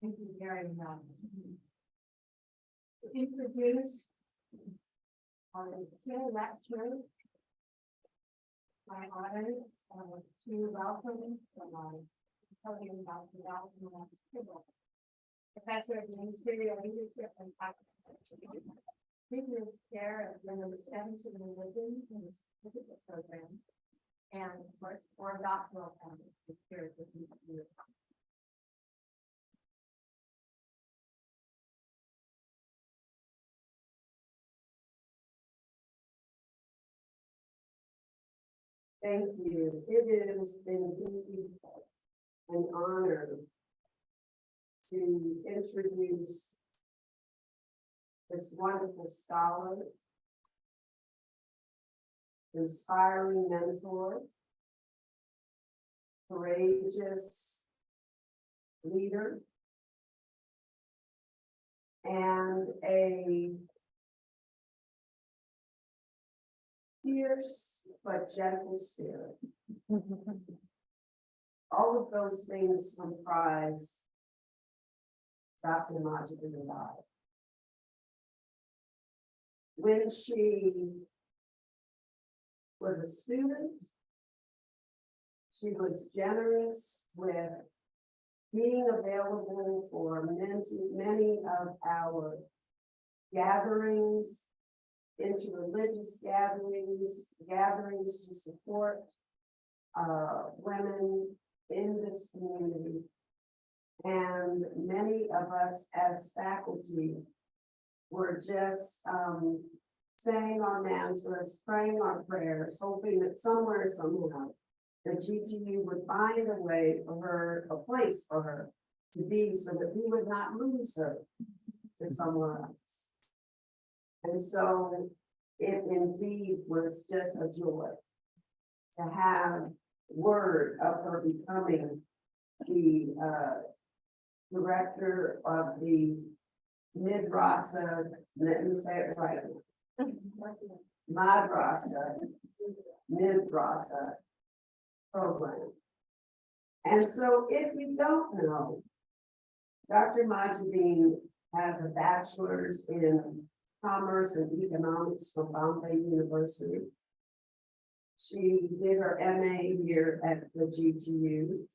Thank you very much. To introduce our chair lecture, my honor to welcome podium Dr. Mahjabeen, Professor of Ministerial Leadership and Faculty, previous chair of the Studies in Religion in the certificate program, and of course, for doctoral chair of the Thank you. It is indeed an honor to introduce this wonderful scholar, inspiring mentor, courageous leader, and a fierce but gentle spirit. All of those things comprise Dr. Mahjabeen Dhala. When she was a student, she was generous with being available for many of our gatherings, interreligious gatherings to support women in this community. And many of us as faculty were just saying our mantras, praying our prayers, hoping that somewhere, somehow, the GTU would find a way for her, a place for her to be, so that we would not lose her to somewhere else. And so it indeed was just a joy to have word of her becoming the director of the Madrasa, let me say it right, Madrasa-Midrash program. And so if you don't know, Dr. Mahjabeen has a bachelor's in Commerce and Economics from Bombay University. She did her MA here at the GTU,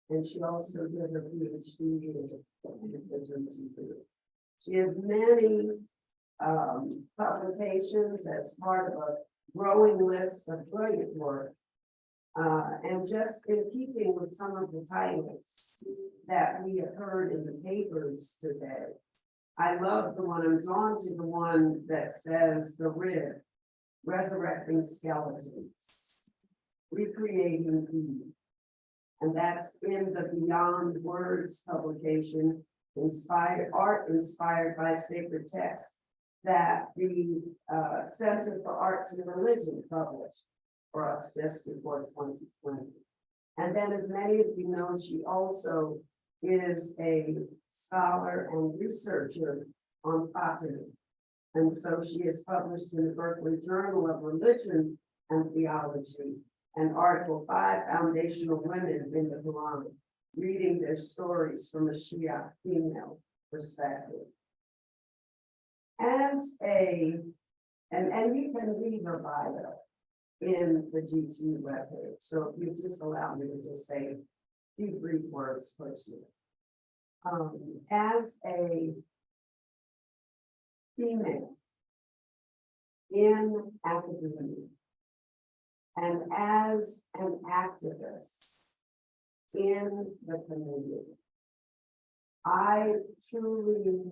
and she also did her PhD at the GTU. She has many publications as part of a growing list of brilliant work. And just in keeping with some of the titles that we have heard in the papers today, I love the one, I'm drawn to the one that says the rib, resurrecting skeletons, recreating Eve. And that's in the Beyond Words publication, art inspired by sacred texts, that the Center for Arts and Religion published for us just before 2020. And then, as many of you know, she also is a scholar and researcher on Fatima. And so she has published in the Berkeley Journal of Religion and Theology an article, 5 Foundational Women in the Quran, reading their stories from a Shia female perspective. As and you can read her bio in the GTU webpage. So if you just allow me to just say a few brief words personally. As a female in academia and as an activist in the community, I truly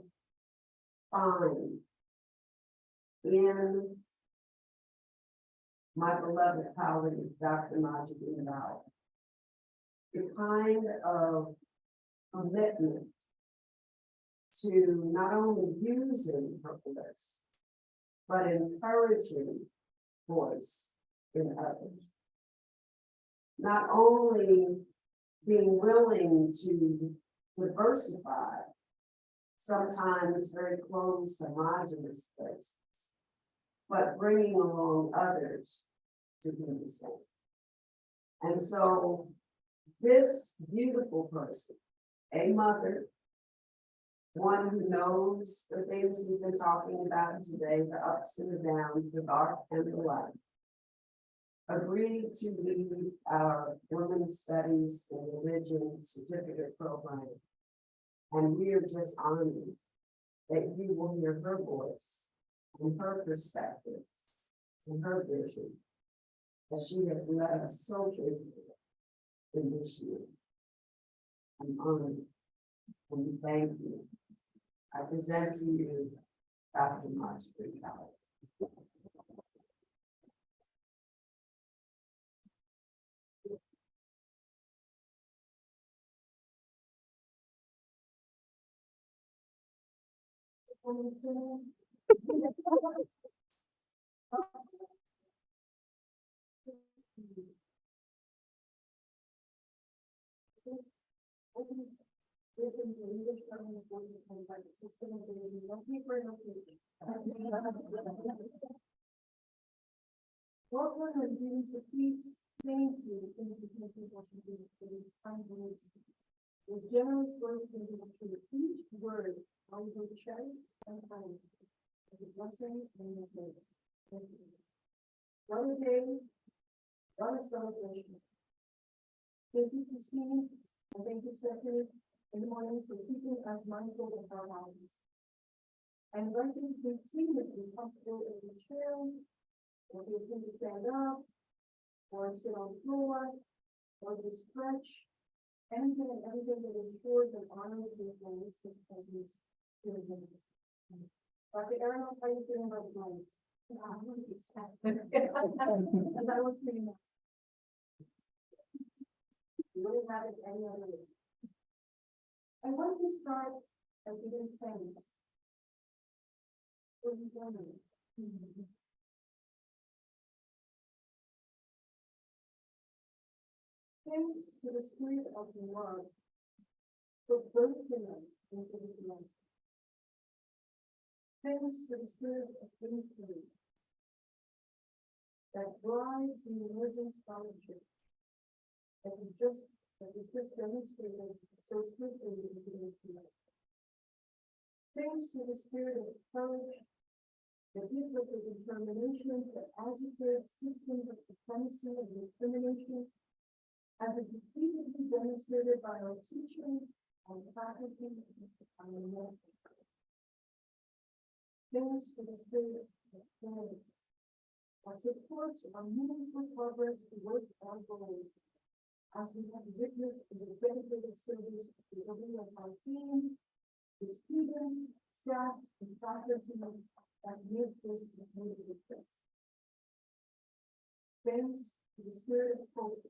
find in my beloved colleague, Dr. Mahjabeen Dhala, the kind of commitment to not only using her voice, but encouraging voice in others. Not only being willing to diversify, sometimes very close to homogeneous places, but bringing along others to do the same. And so this beautiful person, a mother, one who knows the things we've been talking about today, the ups and the downs, the dark and the light, agreed to lead our Women's Studies and Religion certificate program. And we are just honored that you will hear her voice and her perspectives and her vision, as she has led us so faithfully in this year. I'm honored and we thank you. I present to you Dr. Mahjabeen Dhala. Welcome and greetings of peace. Thank you. Thank you for this kind words. Those generous words can be to each word, I will share and find as a blessing and a favor. Thank you. What a day, what a celebration. Thank you, Christine, and thank you, Stephanie, in the morning for keeping us mindful of our values. And let you continue to be comfortable in the chair, or feel free to stand up, or sit on the floor, or to stretch, anything and everything that ensures that honor the holistic presence in the room. Dr. Aaron, how are you feeling about the lights? I'm really excited. And I was feeling that. You wouldn't have it any other way. I want to start by giving thanks. For the women. Thanks to the spirit of love for birthing us into this life. Thanks to the spirit of inquiry that drives the emerging scholarship that was just demonstrated so swiftly in today's life. Thanks to the spirit of courage that gives us the determination to agitate systems of supremacy and discrimination, as is repeatedly demonstrated by our teaching, our faculty, and our mentors. Thanks to the spirit of family that supports our meaningful progress towards our goals, as we have witnessed in the dedicated service of the WSR team, the students, staff, and faculty that make this a notable place. Thanks to the spirit of hope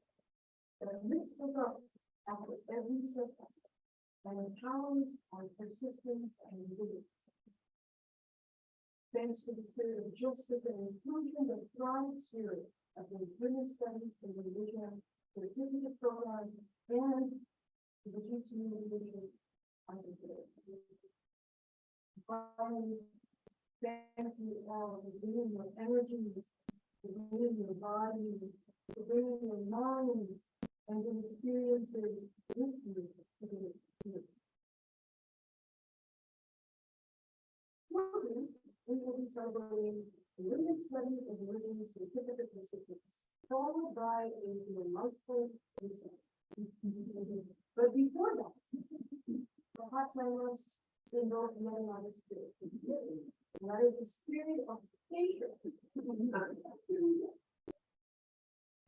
that lifts us up after every setback and empowers our persistence and resilience. Thanks to the spirit of justice and inclusion that thrives here at the Women's Studies and Religion certificate program and the teaching religion undergrad. Finally, thank you all for bringing your energies, for bringing your bodies, for bringing your minds and your experiences with you to the field. Shortly, we will be celebrating the Women's Studies and Religion certificate recipients, followed by a delightful reception. But before that, perhaps I must invoke yet another spirit, and that is the spirit of patience.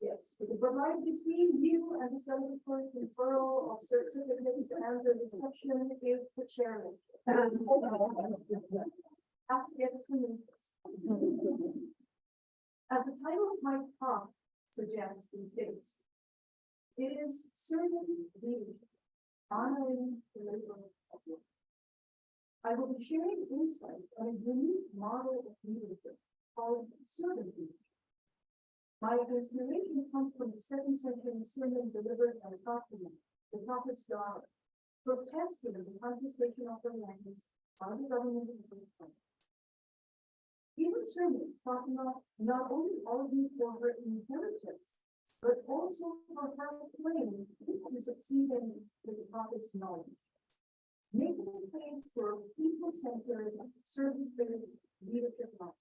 Yes, the divide between you and the celebratory conferral of certificates and the reception is the chairman. Have to get it to me first. As the title of my talk suggests and states, it is servant leadership, honoring the labor of work. I will be sharing insights on a unique model of leadership called servant leadership. My inspiration comes from the 2nd century sermon delivered by the prophet's daughter, protesting the confiscation of the lands by the government of the country. Even sermon taught not only argue for her inheritance, but also for her claim to succeed in the prophet's knowledge. making a place for people-centered, service-based leadership model.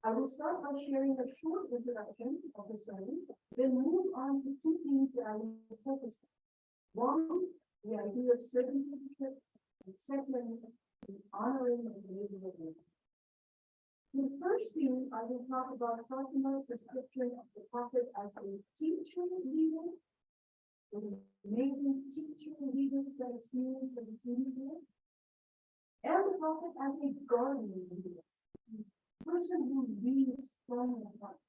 I will start by sharing a short introduction of the sermon, then move on to two themes that I will focus on. One, the idea of servant leadership, and second, the honoring of the leader of the. In the first theme, I will talk about Fatima's description of the prophet as a teacher leader, with amazing teacher leaders that experienced as a student leader, and the prophet as a guardian leader, a person who leads from the heart.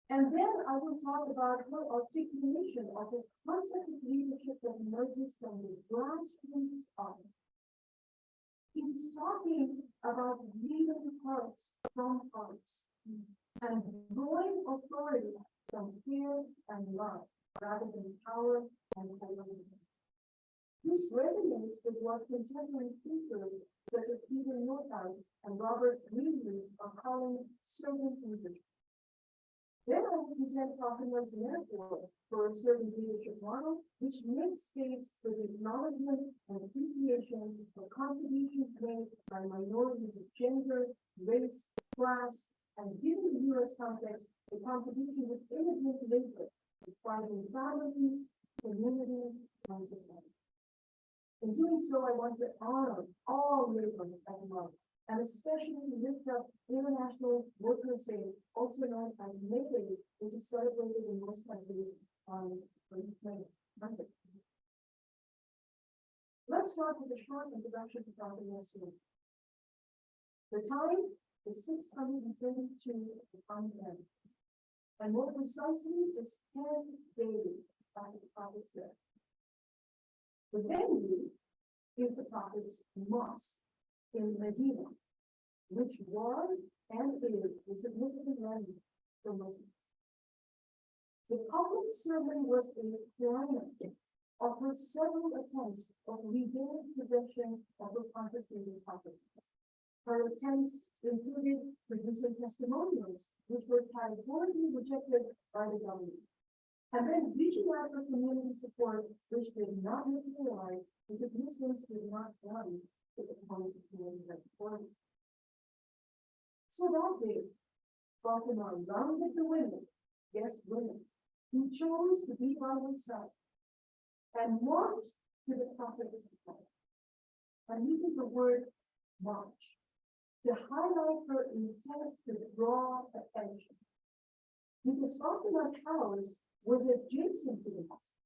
And then I will talk about her articulation of the concept of leadership that emerges from the grassroots up. He's talking about leading hearts from hearts and growing authority from fear and love rather than power and authority. This resonates with what contemporary thinkers such as Peter Northout and Robert Greenleaf are calling servant leadership. Then I will present Fatima's metaphor for a servant leadership model, which makes space for the acknowledgement and appreciation of contributions made by minorities of gender, race, class, and given the U.S. context, the contribution of immigrant labor to thriving families, communities, and society. In doing so, I want to honor all labor and love, and especially lift up International Workers' Day, also known as May Day, which is celebrated in most countries on Monday. Let's start with a short introduction to Dr. Yasmin. The time is 632 of the common era, and more precisely, just 10 days after the prophet's death. The venue is the prophet's mosque in Medina, which was and is a significant landmark for Muslims. The public sermon was a triumph of her several attempts of regaining possession of her confiscated property. Her attempts included producing testimonials, which were categorically rejected by the government, and then reaching out for community support, which did not materialize because Muslims did not value the components of community authority. So that day, Fatima rounded the women, yes, women, who chose to be by her side, and marched to the prophet's house. I'm using the word march to highlight her intent to draw attention. Because Fatima's house was adjacent to the mosque.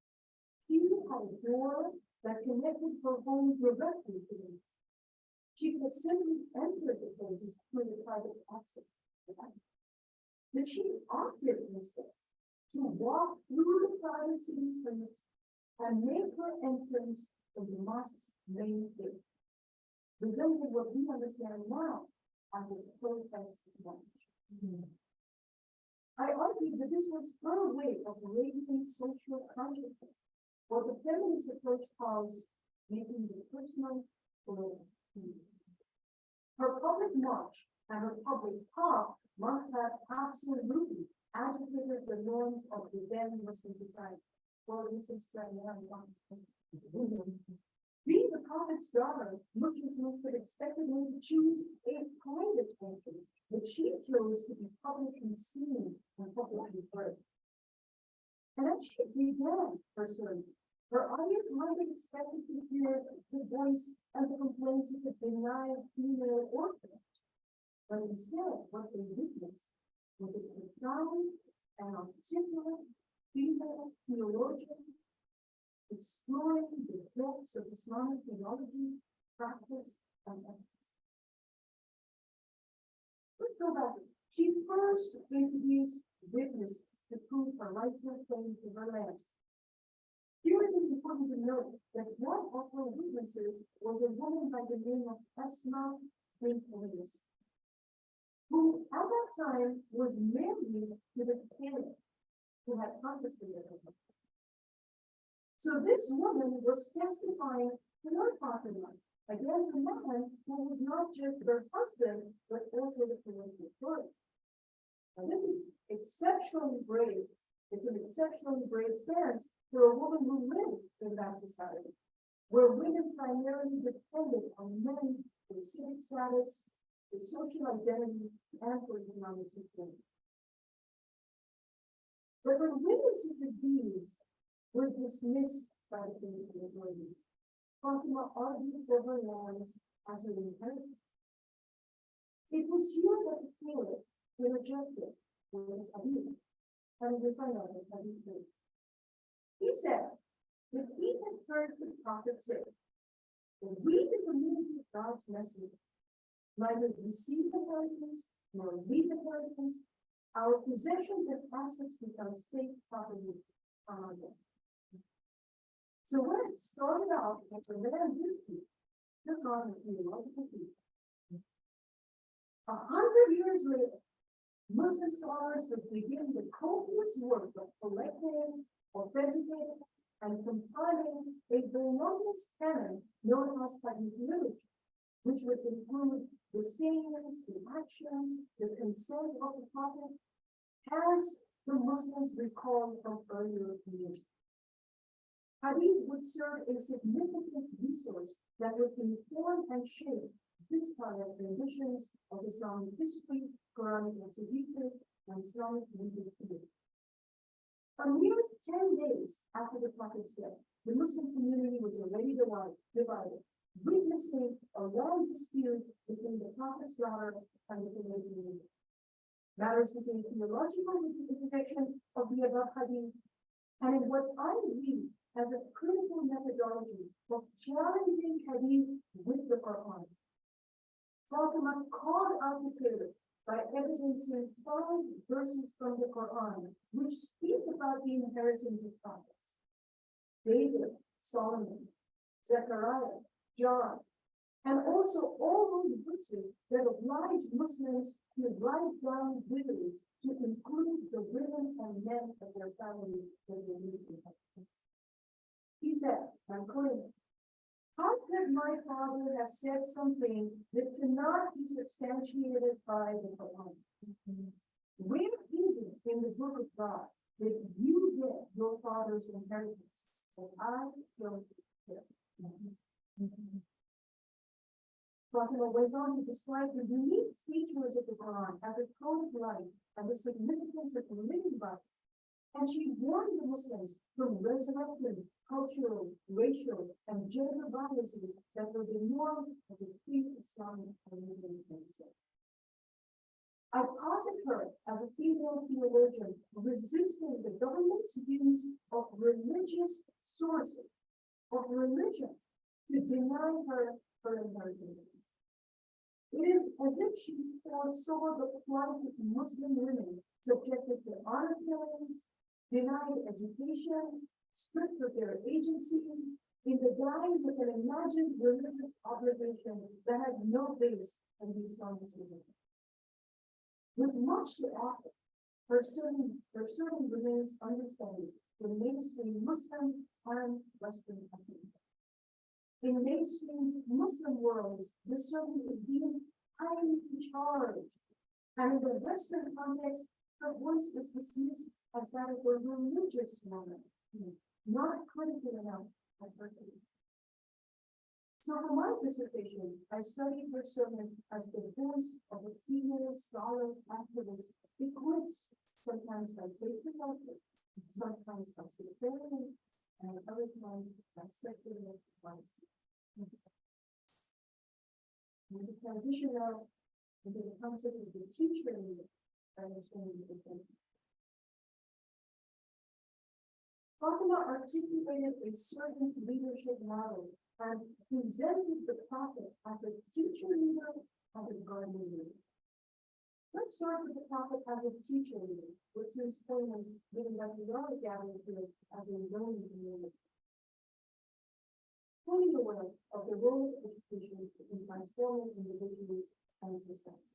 She had a door that connected her home directly to the mosque. She could simply enter the place through the private access. But she opted instead to walk through the private city streets and make her entrance to the mosque's main gate, resembling what we understand now as a protest march. I argued that this was her way of raising social consciousness, what the feminist approach calls making the personal political. Her public march and her public talk must have absolutely agitated the norms of the then Muslim society. Being the prophet's daughter, Muslims must have expected her to choose a private entrance, but she chose to be publicly seen and publicly heard. And as she began her sermon, her audience might have expected to hear the voice and the complaints of the denied female orphans. But instead, what they witnessed was a profound and articulate female theologian exploring the depths of Islamic theology, practice, and ethics. Let's go back. She first introduced witnesses to prove her rightful claim to her land. Here it is important to note that one of her witnesses was a woman by the name of Asma bint Umayyah, who at that time was married to the caliph who had confiscated her husband. So this woman was testifying to her Fatima against a man who was not just her husband, but also the political authority. Now this is exceptionally brave. It's an exceptionally brave stance for a woman who lived in that that society, where women primarily depended on men for civic status, for social identity, and for economic support. But when women such as these were dismissed by the political majority, Fatima argued for her lands as her inheritance. It was here that the caliph interjected with Hadith, and we find out that Hadith. He said that he had heard the prophet say that we, the community of God's message, neither receive inheritance nor leave inheritance. Our possessions and assets become state property on our death. So when it started out as a land history, took on a theological feature. 100 years later, Muslim scholars would begin the copious work of collecting, authenticating, and compiling a voluminous canon known as Hadith literature, which would include the sayings, the actions, the consent of the Prophet, as the Muslims recalled from earlier years. Hadith would serve a significant resource that would inform and shape this kind of renditions of Islamic history, Quranic exegesis, and Islamic legal theory. A mere 10 days after the Prophet's death, the Muslim community was already divided, witnessing a long dispute between the Prophet's daughter and the Palladian. Matters became theological with the introduction of the above hadith, and in what I read as a critical methodology of challenging hadith with the Quran. Fatima called out the caliph by evidencing 5 verses from the Quran, which speak about the inheritance of prophets. David, Solomon, Zechariah, John, and also all those verses that oblige Muslims to write down widows to include the women and men of their family that they live in. He said, I'm quoting, how could my father have said something that cannot be substantiated by the Quran? Where is it in the book of God that you get your father's inheritance? And I don't care. Fatima went on to describe the unique features of the Quran as a code of life and the significance of living by it. And she warned the Muslims from resurrecting cultural, racial, and gender biases that were the norm of the pre-Islamic religion itself. I posit her as a female theologian resisting the government's use of religious sources, of religion, to deny her inheritance. It is as if she foresaw the plight of Muslim women subjected to honor killings, denied education, stripped of their agency, in the guise of an imagined religious obligation that had no base in the Islamic religion. With much to offer, her sermon remains understudied in mainstream Muslim and Western countries. In mainstream Muslim worlds, the sermon is being highly charged, and in the Western context, her voice is dismissed as that of a religious woman, not critical enough of her faith. So for my dissertation, I studied her sermon as the voice of a female scholar activist equipped sometimes by patriarchy, sometimes by sectarian, and other times by secular violence. And the transition now into the concept of the teacher understanding the thing. Fatima articulated a certain leadership model and presented the Prophet as a teacher leader and a guardian leader. Let's start with the Prophet as a teacher leader, which seems poignant given that we are gathering here as a learning community. Fully aware of the role of education in transforming individuals and society.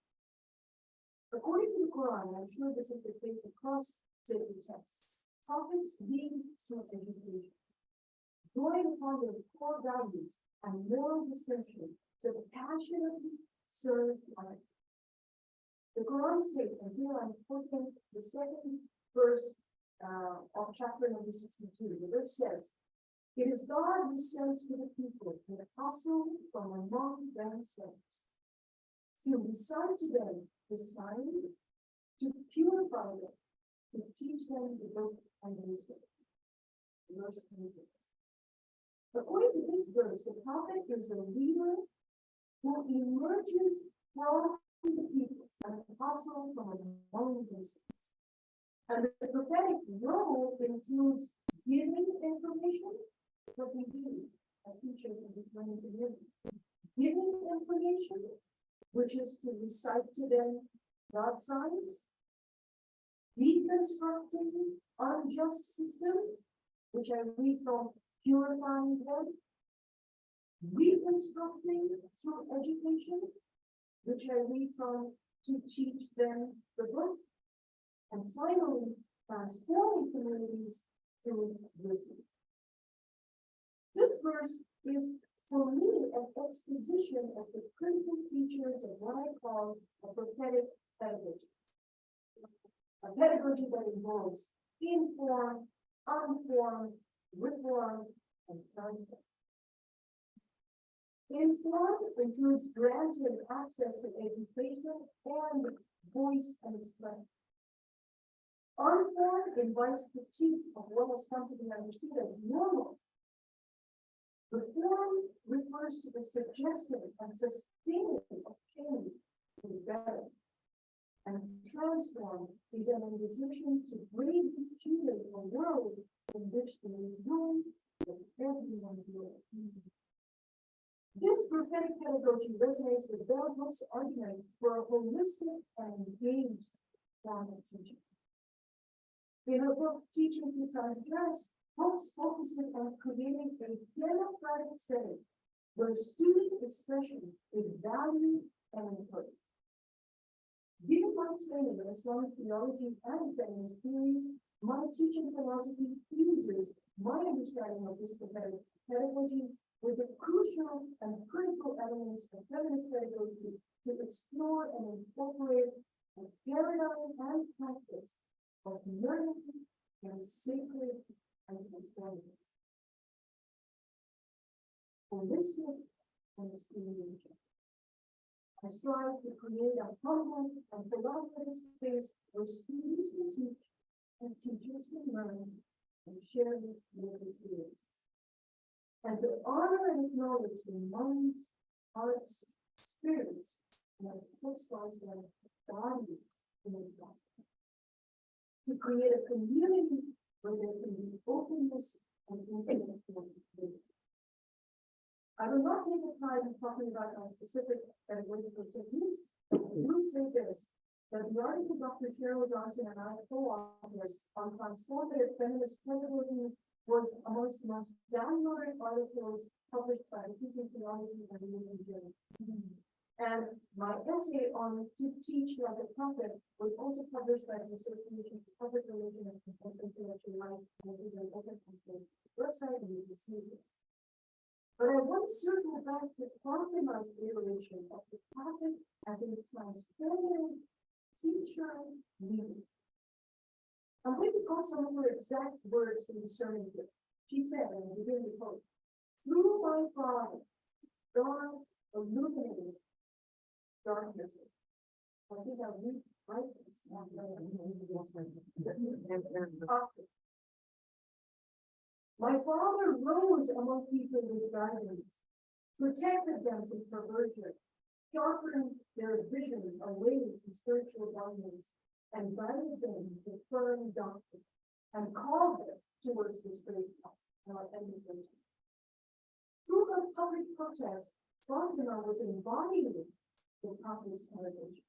According to the Quran, I'm sure this is the case across sacred texts, prophets lead through education, drawing upon their core values and moral distinction to passionately serve life. The Quran states, and here I'm quoting the 2nd verse of chapter number 62, the verse says, It is God who sent to the people an apostle from among themselves to recite to them the signs, to purify them, to teach them the book and wisdom. Verse 26. According to this verse, the prophet is a leader who emerges from the people, an apostle from among themselves. And the prophetic role includes giving information, what we do as teachers in this learning community. Giving information, which is to recite to them God's signs, deconstructing unjust systems, which I read from Purifying Them, reconstructing through education, which I read from To Teach Them the Book, and finally, transforming communities through wisdom. This verse is, for me, an exposition of the critical features of what I call a prophetic pedagogy. A pedagogy that involves inform, unform, reform, and transform. Inform includes granting access to education and voice and expression. Unform invites critique of what has come to be understood as normal. Reform refers to the suggestion and sustaining of change to the better. And transform is an invitation to bring to a world in which there is room for everyone to live. This prophetic pedagogy resonates with Bell Hooks' argument for a holistic and engaged form of teaching. In her book, Teaching to Transgress, Hooks focuses on creating a democratic setting where student expression is valued and encouraged. Given my training in Islamic theology and feminist theories, my teaching philosophy fuses my understanding of this prophetic pedagogy with the crucial and critical elements of feminist pedagogy to explore and incorporate a paradigm and practice of learning and sacred and transformative. Holistic and discrimination. I strive to create a humble and collaborative space where students will teach and teachers will learn and share their experience. And to honor and acknowledge the minds, hearts, spirits, and response and bodies in the gospel. To create a community where there can be openness and intimate communication. I will not take the time in talking about our specific pedagogical techniques, but I will say this, that the article Dr. Cheryl Johnson and I co-authored on transformative feminist pedagogy was amongst the most downloaded articles published by the Teaching Theology and Religion Journal. And my essay on To Teach Like a Prophet was also published by the Association for Public Religion and Intellectual Life, and it is an open access website, and you can see it. But I want to circle back to Fatima's iteration of the prophet as a transformative teacher leader. I'm going to quote some of her exact words from the sermon here. She said, and I'm beginning to quote, "Through my Father, God illuminated darkness." I think I'll read right this. My Father rose among people with guidance, protected them from perversion, sharpened their vision away from spiritual darkness, and guided them to firm doctrine, and called them towards the straight path. Through her public protest, Fatima was embodying the prophet's heritage.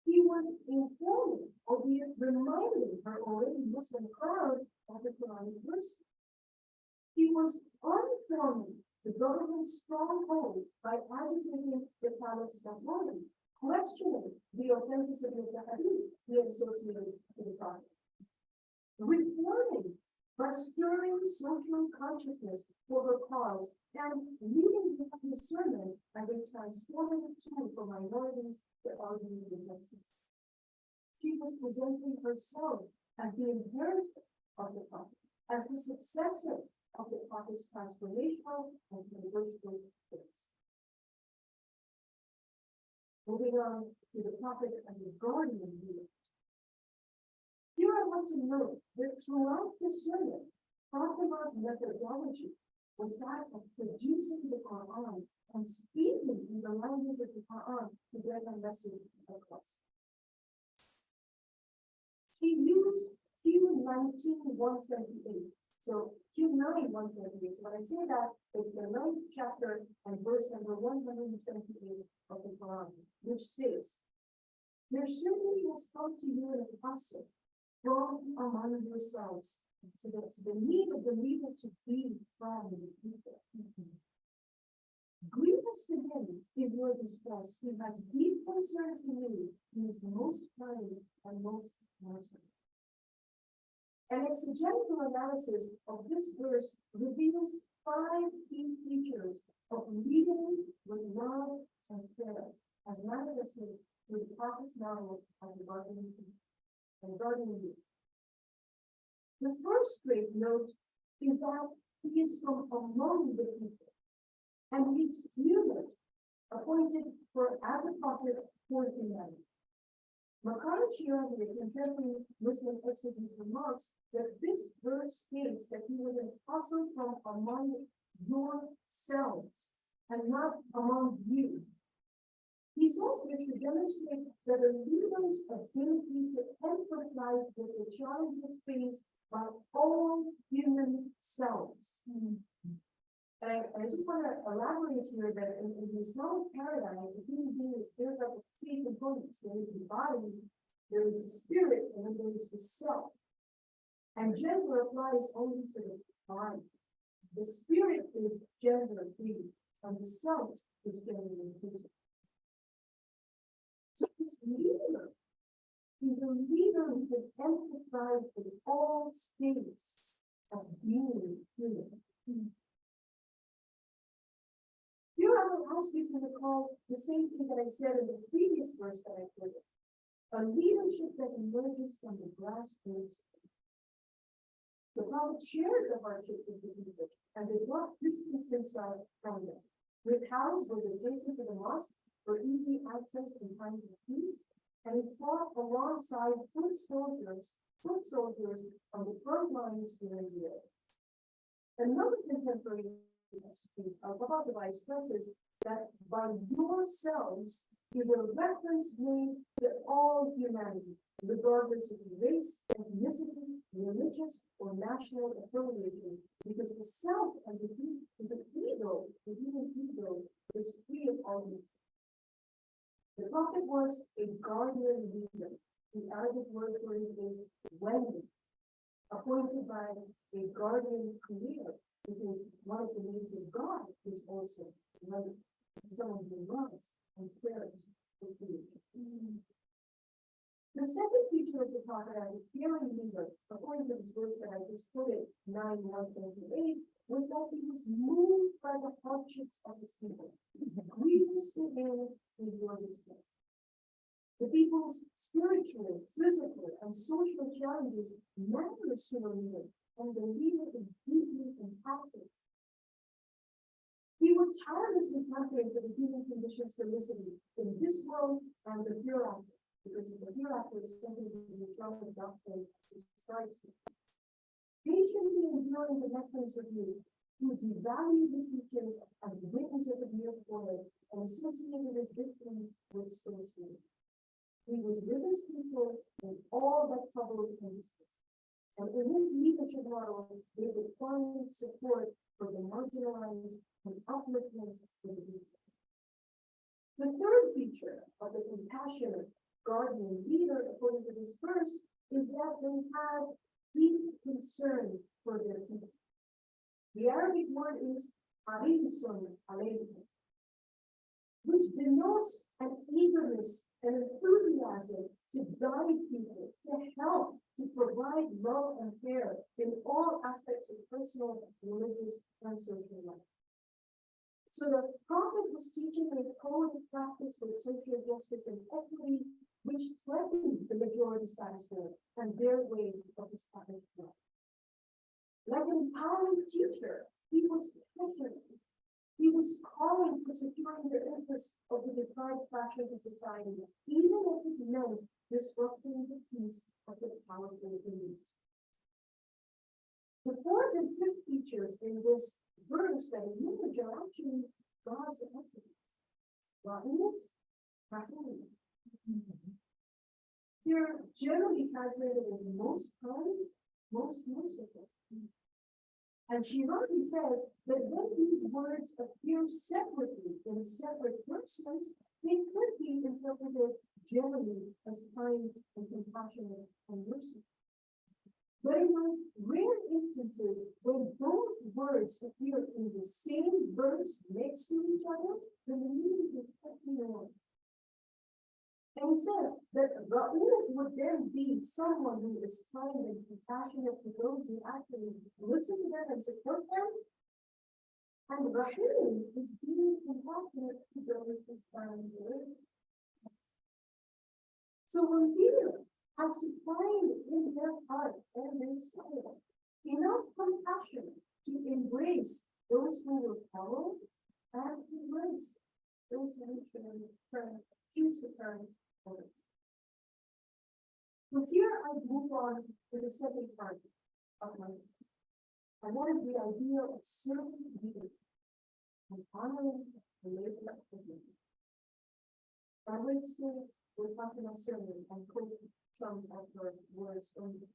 He was informing, albeit reminding her already Muslim crowd of the Quranic verses. He was unforming the government's stronghold by agitating the caliph's authority, questioning the authenticity of the hadith he had associated with the prophet. Reforming by stirring social consciousness for her cause and leading the sermon as a transformative tool for minorities to argue injustice. She was presenting herself as the inheritor of the prophet, as the successor of the prophet's transformational and universal gifts. Moving on to the prophet as a guardian leader. Here I want to note that throughout the sermon, Fatima's methodology was that of producing the Quran and speaking in the language of the Quran to get a message across. She used Q19:128. So Q9:128. So when I say that, it's the 9th chapter and verse number 128 of the Quran, which states, "There certainly has come to you an apostle from among yourselves." So that's the need of the leader to be from the people. Grievous to him is your distress. He has deep concern for you. He is most kind and most merciful. An exegetical analysis of this verse reveals 5 key features of leading with love and care, as manifested through the prophet's model of the guardian leader. The first great note is that he is from among the people, and his unit appointed for as a prophet for humanity. Makarichi, the contemporary Muslim exegete, remarks that this verse states that he was an apostle from among yourselves and not among you. He says this to demonstrate that a leader's ability to empathize with the challenges faced by all human selves. And I just want to elaborate here that in the Islamic paradigm, the human being is built up of 3 components. There is the body, there is the spirit, and then there is the self. And gender applies only to the body. The spirit is gender free, and the self is gender inclusive. So this leader is a leader who can empathize with all states of being human. Here I will ask you to recall the same thing that I said in the previous verse that I quoted. A leadership that emerges from the grassroots. The prophet shared the hardships of the people, and they brought distance himself from them. His house was adjacent to the mosque for easy access in times of peace, and he fought alongside foot soldiers on the front lines during the war. Another contemporary Al-Baha'u'llah stresses that by yourselves is a reference made to all humanity, regardless of race, ethnicity, religious, or national affiliation, because the self and the ego, the human ego, is free of all these. The prophet was a guardian leader. The Arabic word for it is wali, appointed by a guardian creator, because one of the names of God is also wali, someone who loves and cares for creation. The second feature of the prophet as a caring leader, according to this verse that I just quoted, 9:128, was that he was moved by the hardships of his people. Grievous to him is your distress. The people's spiritual, physical, and social challenges matter to the leader, and the leader is deeply impacted. He would tirelessly campaign for the human conditions felicity in this world and the hereafter, because the hereafter is something that the Islamic doctrine subscribes to. Patiently enduring the Meccan's review, who devalued his teachings as witness of the beautiful world and associated his victories with sorcery. He was with his people in all that troubled instances. And in his leadership model, they would find support for the marginalized and upliftment for the people. The third feature of the compassionate guardian leader, according to this verse, is that they had deep concern for their people. The Arabic word is harisun alayhim, which denotes an eagerness and enthusiasm to guide people, to help, to provide love and care in all aspects of personal, religious, and social life. So the prophet was teaching a code of practice for social justice and equity, which threatened the majority status quo and their way of established life. Like an empowering teacher, he was passionate. He was calling for securing the interests of the deprived factions of society, even if it meant disrupting the peace of the powerful elite. The fourth and fifth features in this verse that emerge are actually God's attributes. Godliness, happiness. They're generally translated as most kind, most merciful. And Shirazi says that when these words appear separately in separate verses, they could be interpreted generally as kind and compassionate and merciful. But in those rare instances when both words appear in the same verse next to each other, then the meaning is completely nuanced. And he says that Ra'uf would then be someone who is kind and compassionate to those who actually listen to them and support them. And Rahim is being compassionate to those who find the So when Peter has to find in their heart and their soul enough compassion to embrace those who will follow and embrace those who choose to turn. So here I move on to the second part of my life, and that is the idea of serving leaders and honoring the labor of the leader. I went to with Fatima sermon and quote some of her words from it.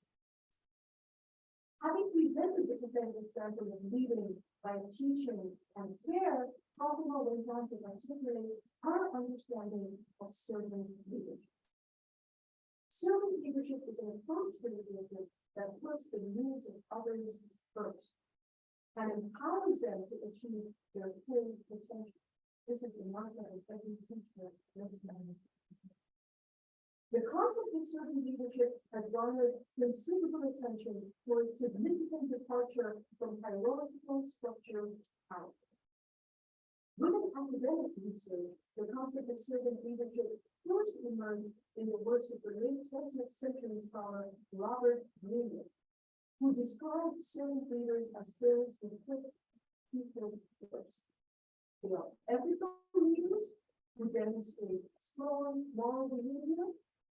Having presented the prophetic example of leading by teaching and care, Fatima went on to articulate her understanding of servant leadership. Servant leadership is an approach to leadership that puts the needs of others first and empowers them to achieve their full potential. This is the mantra of every teacher. The concept of servant leadership has garnered considerable attention for its significant departure from hierarchical structure power. Within academic research, the concept of servant leadership first emerged in the works of the late 20th century scholar Robert Williams, who described servant leaders as those who put people first. They are ethical leaders who demonstrate strong moral behavior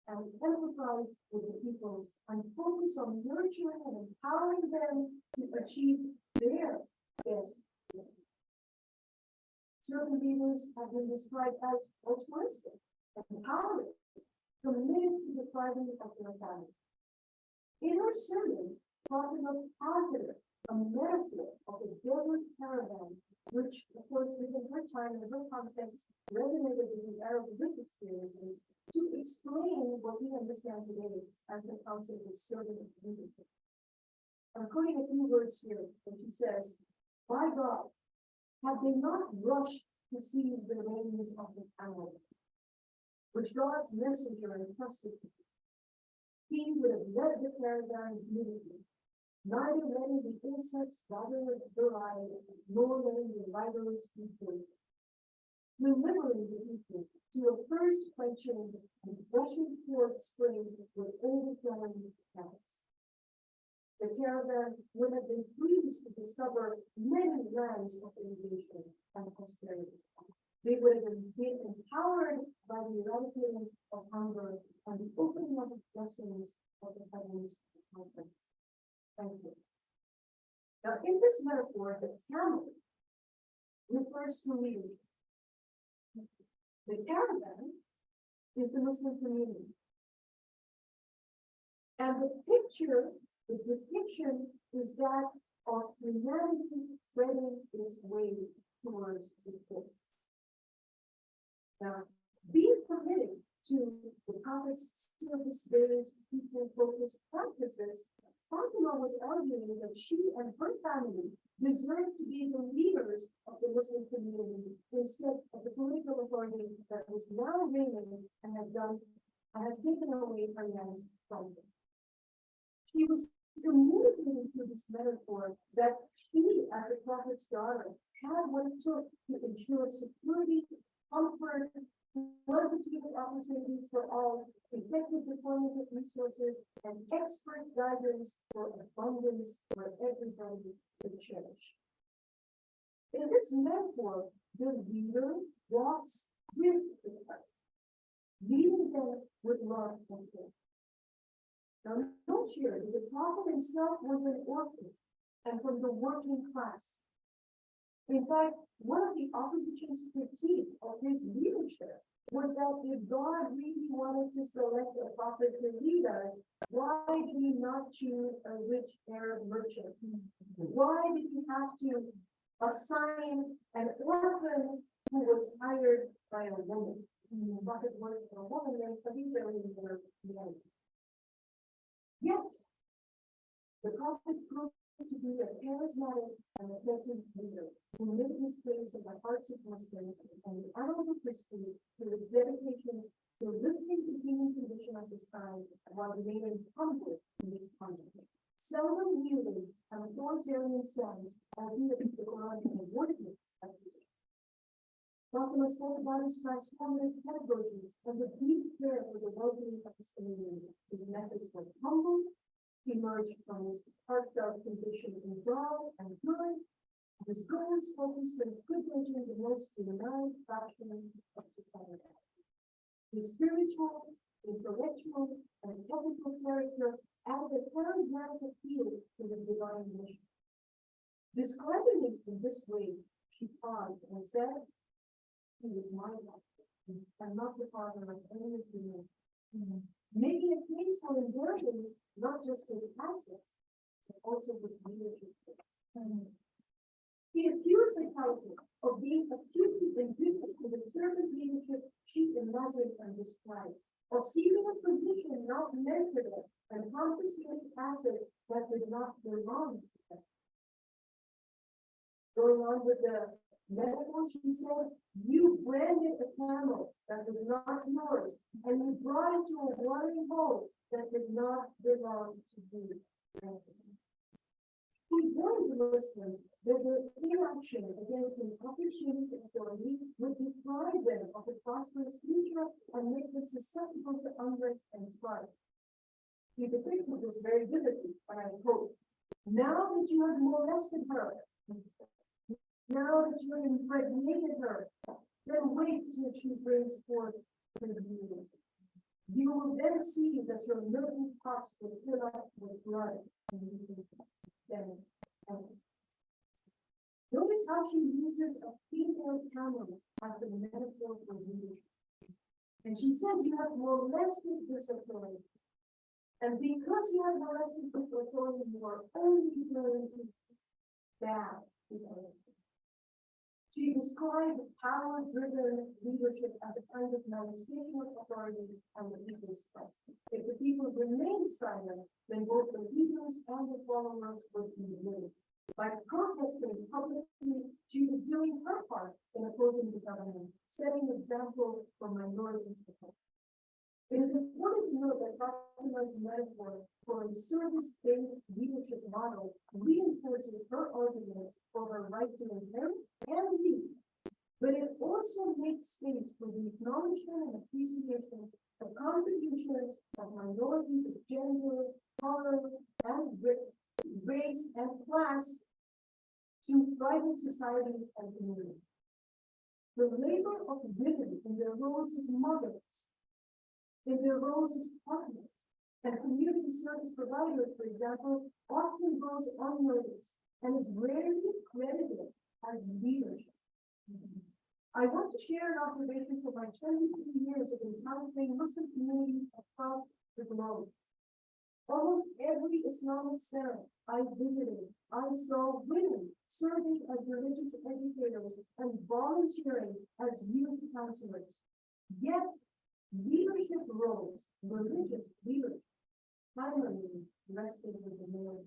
and empathize with the people and focus on nurturing and empowering them to achieve their best. Servant leaders have been described as altruistic, empowering, committed to the thriving of their family. In her sermon, Fatima posited a metaphor of the desert caravan, which, of course, within her time and her context, resonated with the Arab lived experiences to explain what we understand today as the concept of servant leadership. I'm quoting a few words here, and she says, "By God, have they not rushed to seize the reins of the power, which God's messenger entrusted to him? He would have led the caravan beautifully, neither letting the insects gather the ride, nor letting the riders be killed, delivering the people to a first quenching and rushing forth spring with overflowing paths. The caravan would have been pleased to discover many lands of innovation and prosperity. They would have been empowered by the eradicating of hunger and the opening of the blessings of the heavens. Thank you. Now, in this metaphor, the camel refers to leadership. The caravan is the Muslim community. And the depiction is that of humanity treading its way towards its goal. Now, being committed to the Prophet's service-based, people-focused practices, Fatima was arguing that she and her family deserved to be the leaders of the Muslim community instead of the political authority that was now reigning and had taken away her lands from them. She was communicating through this metaphor that she, as the Prophet's daughter, had what it took to ensure security, comfort, quantitative opportunities for all, effective deployment of resources, and expert guidance for abundance for everybody to cherish. In this metaphor, the leader walks with the crowd, leading them with love and faith. Now, note here that the prophet himself was an orphan and from the working class. In fact, one of the opposition's critique of his leadership was that if God really wanted to select a prophet to lead us, why did he not choose a rich Arab merchant? Why did he have to assign an orphan who was hired by a woman? The prophet worked for a woman named Khadija in the end. Yet, the prophet proved to be a charismatic and effective leader who made his place in the hearts of Muslims and the annals of history through his dedication to lifting the human condition of his time while remaining humble in his conduct. Seldom wielding an authoritarian stance as he did the Quran and awarded him that position. Fatima spoke about his transformative pedagogy and the deep care for the well-being of his community. His methods were humble. He emerged from his heartfelt condition in God and good. His goals focused on privileging the most renowned faction of society. His spiritual, intellectual, and ethical character added a charismatic appeal to his divine mission. Describing it in this way, she paused and said, "He was my father, and not the father of any of you." Making a case for enduring not just his assets, but also his leadership. He accused the Caliph of being acutely indifferent to the servant leadership she imagined and described, of seeking a position not meant for them, and confiscating assets that did not belong to them. Going on with the metaphor, she said, "You branded a camel that was not yours, and you brought it to a watering hole that did not belong to you." He warned the Muslims that their inaction against an opportunist authority would deprive them of a prosperous future and make them susceptible to unrest and strife. He depicted this very vividly, and I quote, "Now that you have molested her, now that you have impregnated her, then wait till she brings forth her beauty. You will then see that your milking pots will fill up with blood." Notice how she uses a female camel as the metaphor for leadership. And she says, "You have molested this authority. And because you have molested this authority, you are only going to be bad because of it." She described power-driven leadership as a kind of molestation of authority and the people's trust. If the people remained silent, then both the leaders and the followers would be ruined. By protesting publicly, she was doing her part in opposing the government, setting an example for minorities to follow. It is important to note that Fatima's metaphor for a service-based leadership model reinforces her argument for her right to inherit and lead, but it also makes space for the acknowledgement and appreciation of contributions of minorities of gender, color, and race and class to thriving societies and communities. The labor of women in their roles as mothers, in their roles as partners, and community service providers, for example, often goes unnoticed and is rarely credited as leadership. I want to share an observation from my 23 years of encountering Muslim communities across the globe. Almost every Islamic center I visited, I saw women serving as religious educators and volunteering as youth counselors. Yet, leadership roles, religious leadership, primarily rested with the males.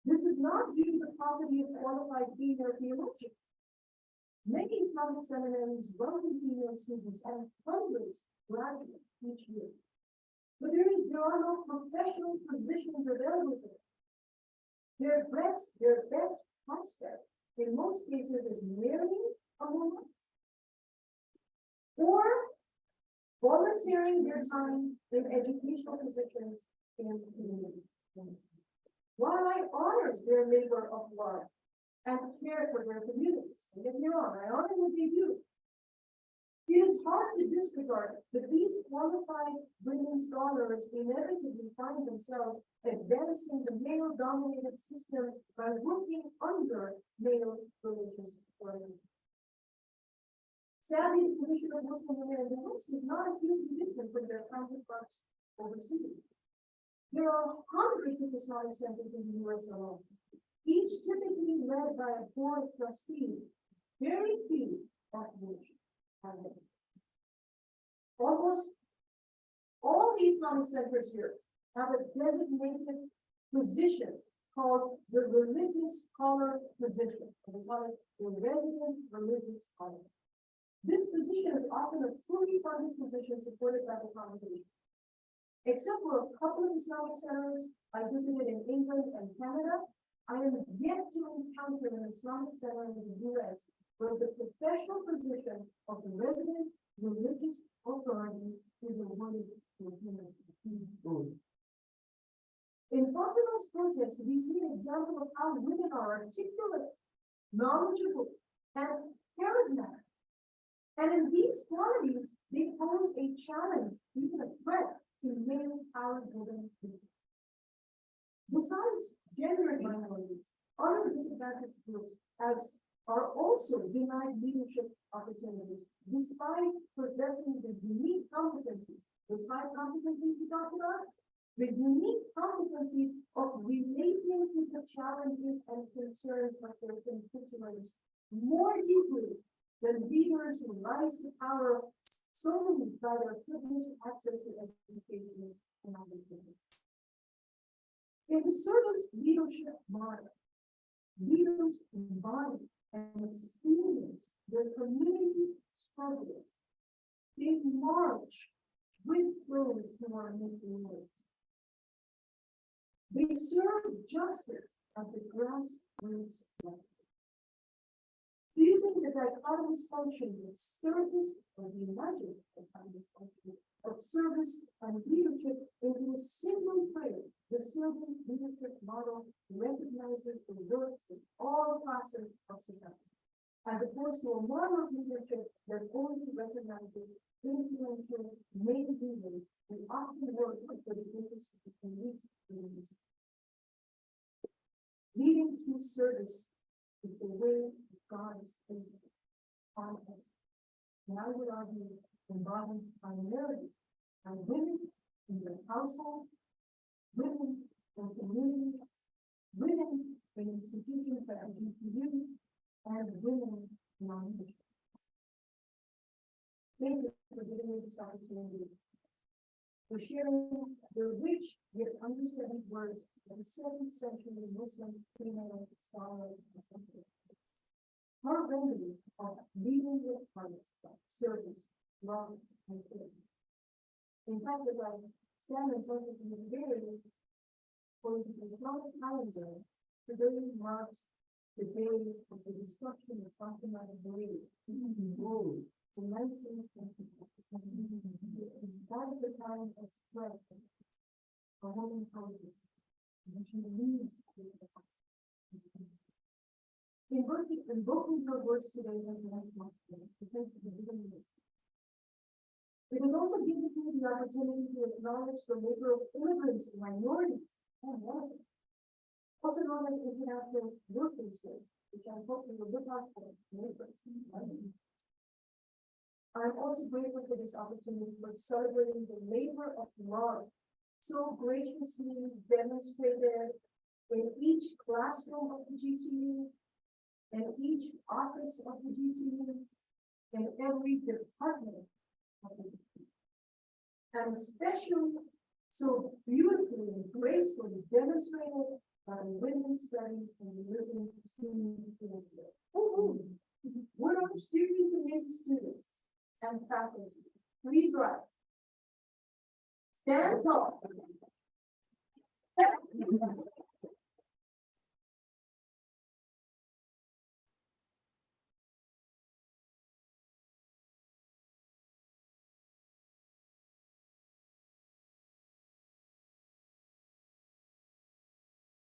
This is not due to the paucity of qualified female theologians. Many Islamic seminaries welcome female students and hundreds graduate each year. But there are no professional positions available for them. Their best prospect in most cases is marrying a woman or volunteering their time in educational positions in community. While I honor their labor of love and care for their communities, don't get me wrong, I honor what they do. It is hard to disregard that these qualified women scholars inevitably find themselves advancing the male-dominated system by working under male religious authority. Sadly, the position of Muslim women in the West is not a huge different from their counterparts overseas. There are hundreds of Islamic centers in the US alone, each typically led by a board of trustees, very few of which have them. Almost all the Islamic centers here have a designated position called the religious scholar position. We call it the resident religious scholar. This position is often a fully funded position supported by the congregation. Except for a couple of Islamic centers I visited in England and Canada, I am yet to encounter an Islamic center in the US where the professional position of the resident religious authority is awarded to women. In Fatima's protest, we see an example of how women are articulate, knowledgeable, and charismatic. And in these qualities, they pose a challenge, even a threat, to male power-driven people. Besides gender minorities, other disadvantaged groups are also denied leadership opportunities, despite possessing the unique competencies. Those 5 competencies we talked about, the unique competencies of relating to the challenges and concerns of their constituents more deeply than leaders who rise to power solely by their privileged access to education and opportunity. In the servant leadership model, leaders embody and experience their community's struggles. They march with those who are making moves. They serve justice at the grassroots level. Fusing the dichotomous functions of service, or the imagined dichotomous function of service and leadership into a single trait, the servant leadership model recognizes the works of all classes of society, as opposed to a model of leadership that only recognizes influential male leaders who often work for the interests of the elite communities. Leading through service is the way of God's kingdom on earth. And I would argue embodied primarily by women in their household, women in communities, women in institutions that are GPU, and women in our leadership. Thank you for giving me this opportunity, for sharing the rich yet understated words of the 7th century Muslim female scholar and teacher. Her remedy of leading with heart, service, love, and faith. In fact, as I stand in front of you today, for the Islamic calendar, today marks the day of the destruction of Fatima the Great in 1924. That is the time of strength for women politics, and she leads the invoking her words today has meant much to me, to thank you for giving me this. It has also given me the opportunity to acknowledge the labor of immigrants and minorities, also known as International Workers' Day, which I hope you will look out for neighbors. I'm also grateful for this opportunity for celebrating the labor of love so graciously demonstrated in each classroom of the GTU, in each office of the GTU, in every department of the GTU. And especially so beautifully and gracefully demonstrated by the women's studies and religion student field. Would our student committee students and faculty please rise? Stand tall.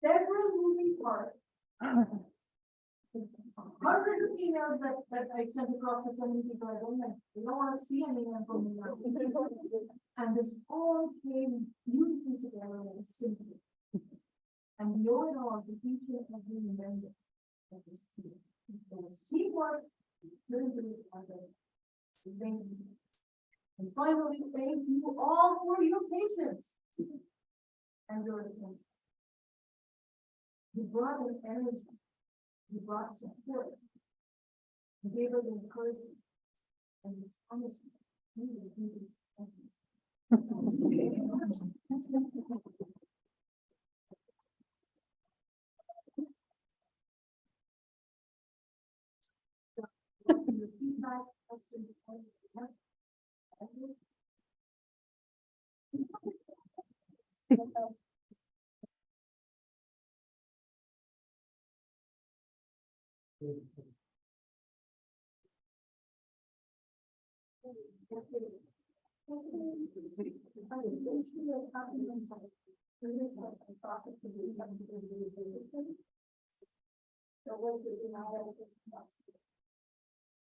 several moving parts. Hundreds of emails that I sent across to so many people, I don't know, they don't wanna see anyone from me now. And this all came beautifully together and simply. And know it all, the future of the member of this team. It was teamwork, couldn't do it together. So thank you. And finally, thank you all for your patience and your attention. You brought an energy, you brought support, you gave us encouragement, and you promised me you will do this. Your feedback, questions,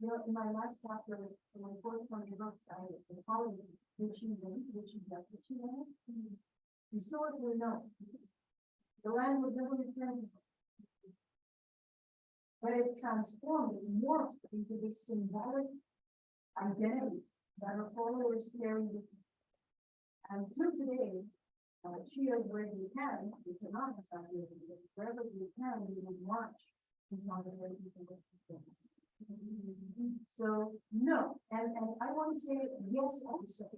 You know, in my last chapter, in my fourth one, I wrote, the following, which you got, historically, no. The land was never returned. But it transformed, it morphed into this symbolic identity that our followers carry with them. And till today, Shias, where you can, you cannot decide wherever you can, you will march in solidarity with the people. So, no, and I want to say yes also,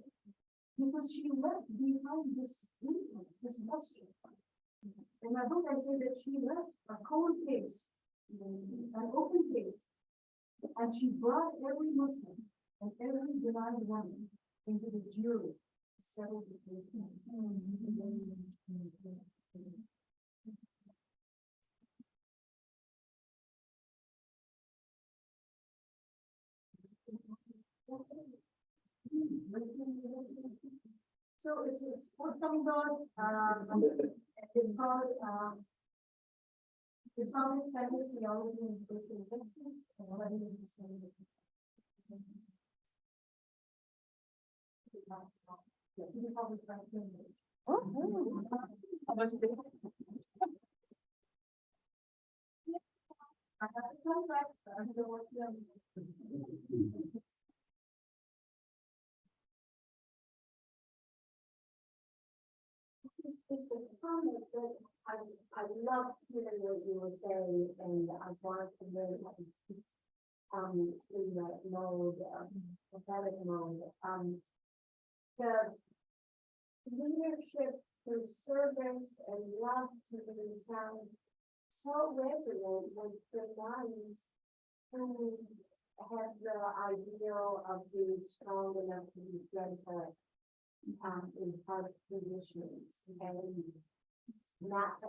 because she left behind this movement, this luster. In my book, I say that she left a cold face, an open face, and she brought every Muslim and every denied woman into the jury to settle the case. So it's forthcoming book, it's called Islamic Feminist Theology and Social Justice, as well as the same. I have to come back, I don't know what It's the comment that I loved hearing what you were saying, and I wanted to learn how to speak in that mode, prophetic mode. The leadership through service and love to the sound so resonant with the minds who have the ideal of being strong enough to be dreadful. In hard conditions and not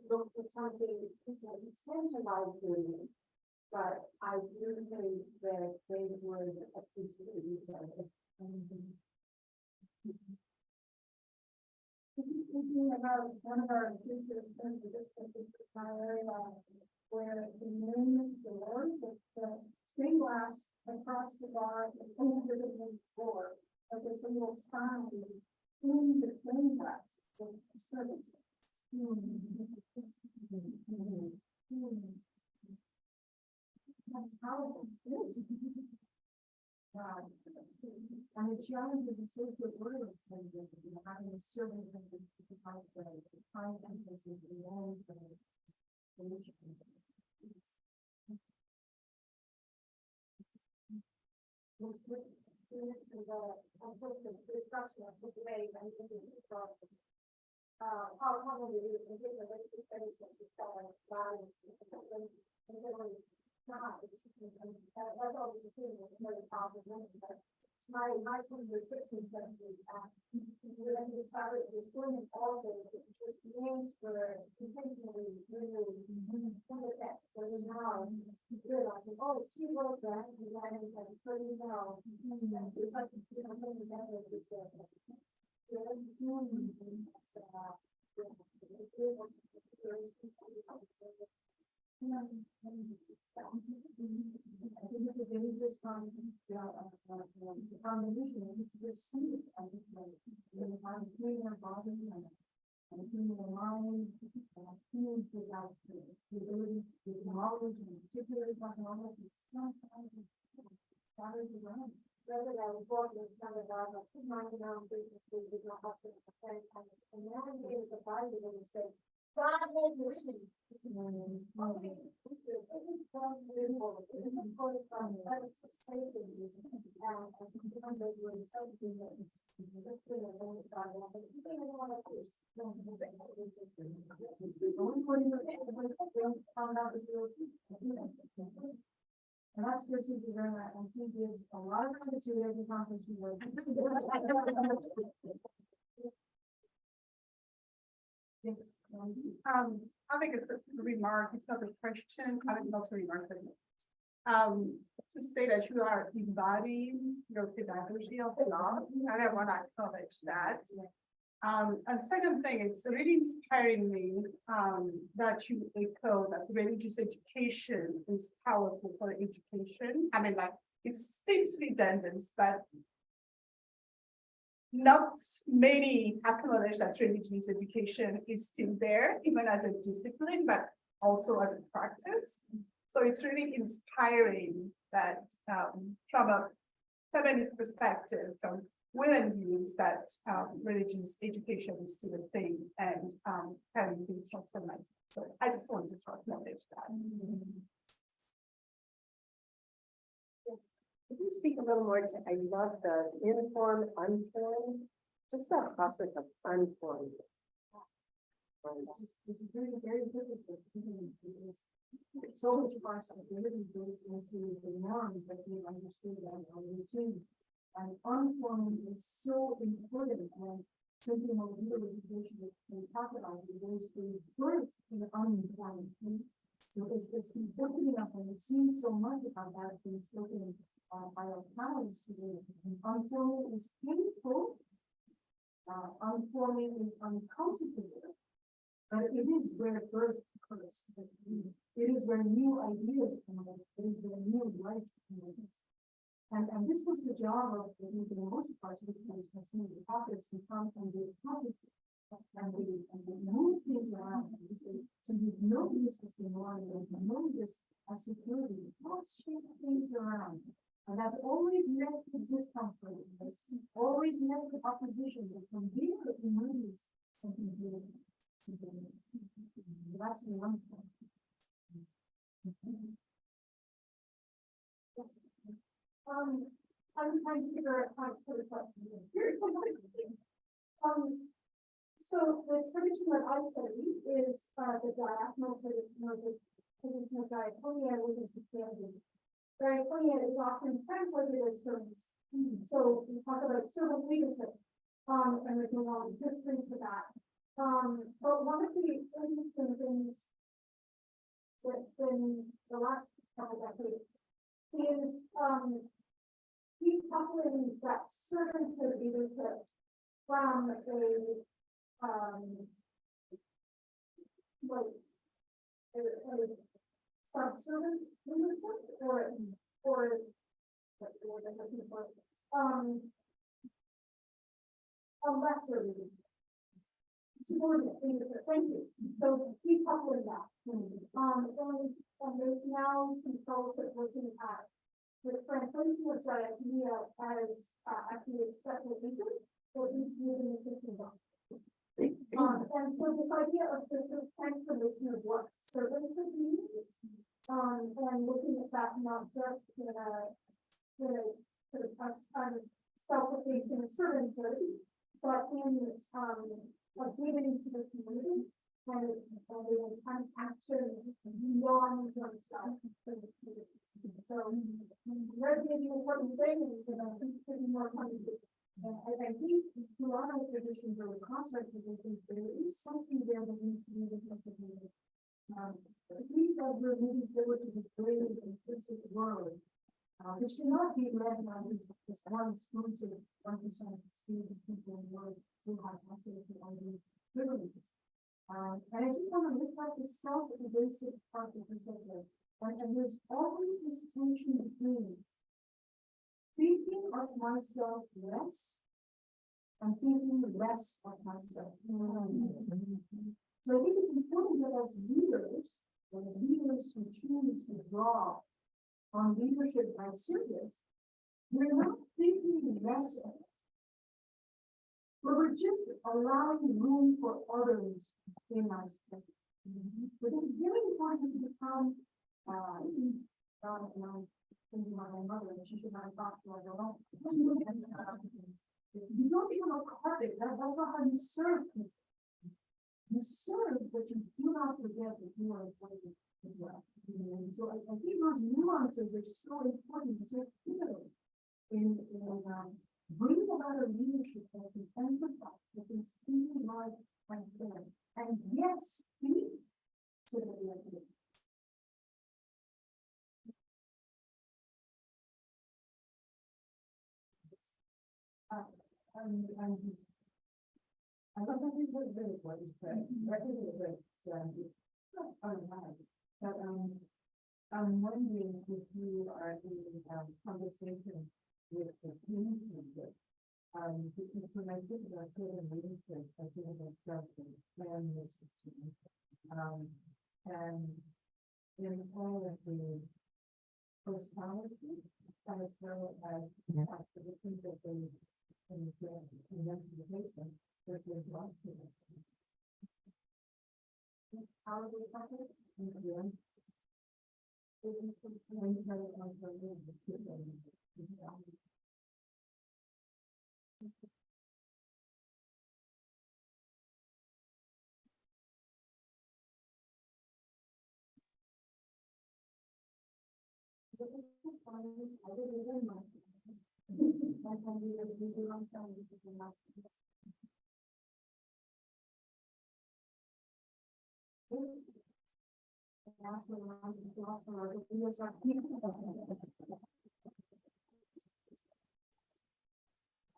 look for something to centralize doing, but I do think that they would appreciate each other. Thinking about one of our future expenses, this particular area where the moon, the Lord, the stained glass across the bar, the the floor. As a single sign in the stained glass, was disturbance. That's powerful. Yes. Wow. And the challenge of the sacred word of having a servant of the high emphasis of the ones that are solution. Discussion of the way and how common it is in different places to start violence and really not. That's always a thing with very powerful. My son was 16 century. When he started destroying all the just names for continually really that. So now realizing, oh, she wrote that, and then like 30 now. It's like, you know, together with I think it's a very good combination, it's very simple as a play. You have a clear body and a clear mind, and feels without the ability, the knowledge, and particularly knowledge, it's sometimes scattered around. Whether I was walking in some of our, minding our own business, we did not have to, and then I gave the Bible and said, God is living. Okay. This is going from, but it's a saving reason. And somebody would something that is, let's bring it on the God, but you think I want to do is, don't do that. Only 40 minutes, found out that you're. And that's good to learn that, and he gives a lot of credit to every conference we work. Yes. I think it's a remark, it's not a question, I think not a remark. To say that you are embodying your pedagogy of law, and I want to acknowledge that. And second thing, it's really inspiring me that you echo that religious education is powerful for education. I mean, like, it seems redundant, but not many acknowledge that religious education is still there, even as a discipline, but also as a practice. So it's really inspiring that from a feminist perspective, from women's views, that religious education is still a thing and can be transformative. So I just wanted to acknowledge that. Could you speak a little more to, I love the informed, unformed, just that process of unformed. Which is very, very difficult, because so much of our psychology goes into the norm that we understood as our routine. And unforming is so important when something of real education that we talk about, it goes through birth in the unformed. So it's important enough, and it seems so much about that being spoken by our parents today. Unforming is painful, unforming is uncomfortable, but it is where birth occurs. It is where new ideas come out. It is where new life comes. And this was the job of the most parts of the the prophets who come and they and they move things around and they say, so you know this has been wrong, and you know this as security, let's shift things around. And that's always met with discomfort, that's always met with opposition, but from there it emerges something good. That's the one thing. I'm trying to figure out how to put a question here. So the tradition that I study is the diaconal tradition of the diaconia within Christianity. Diaconia is often translated as service. So we talk about servant leadership, and there's a lot of history to that. But one of the interesting things that's been the last couple of decades is decoupling that servanthood leadership from a subservient leadership or what's the word I'm looking for? A lesser leadership. Subordinate leadership, thank you. So decoupling that. And there's now some scholars looking at the translation of diaconia as actually a special leader or each within the kingdom. And so this idea of the sort of transformation of what servanthood means, and looking at that not just in a sort of self-effacing servanthood, but in a giving to the community and an action beyond oneself. So there's maybe an important thing that I think could be more coming. And I think a lot of traditions or concept traditions, there is something there that needs to be resuscitated. These are the moving forward to this brave and inclusive world, which cannot be led by this one exclusive 1% of student people in the world who have access to all these privileges. And I just want to look at the self-evasive part of the subject. And there's always this tension between thinking of myself less and thinking less of myself. So I think it's important that as leaders who choose to draw on leadership as service, we're not thinking less of it. But we're just allowing room for others in our space. But it's very important to become, and I'm thinking about my mother, and she should not talk to her alone. You don't become a carpet, that's not how you serve people. You serve, but you do not forget that you are important as well. And so I think those nuances are so important, so clear in bringing about a leadership that can empathize, that can see life and care, and yet speak to the other. I don't think we would really what you said. I think it was it's unright. But I'm wondering if you are in conversation with the community. Because when I think about children leadership, I think about something and in all of the personality as well as the things that they investigation that they brought to them. How are we talking? Yeah. That's what I'm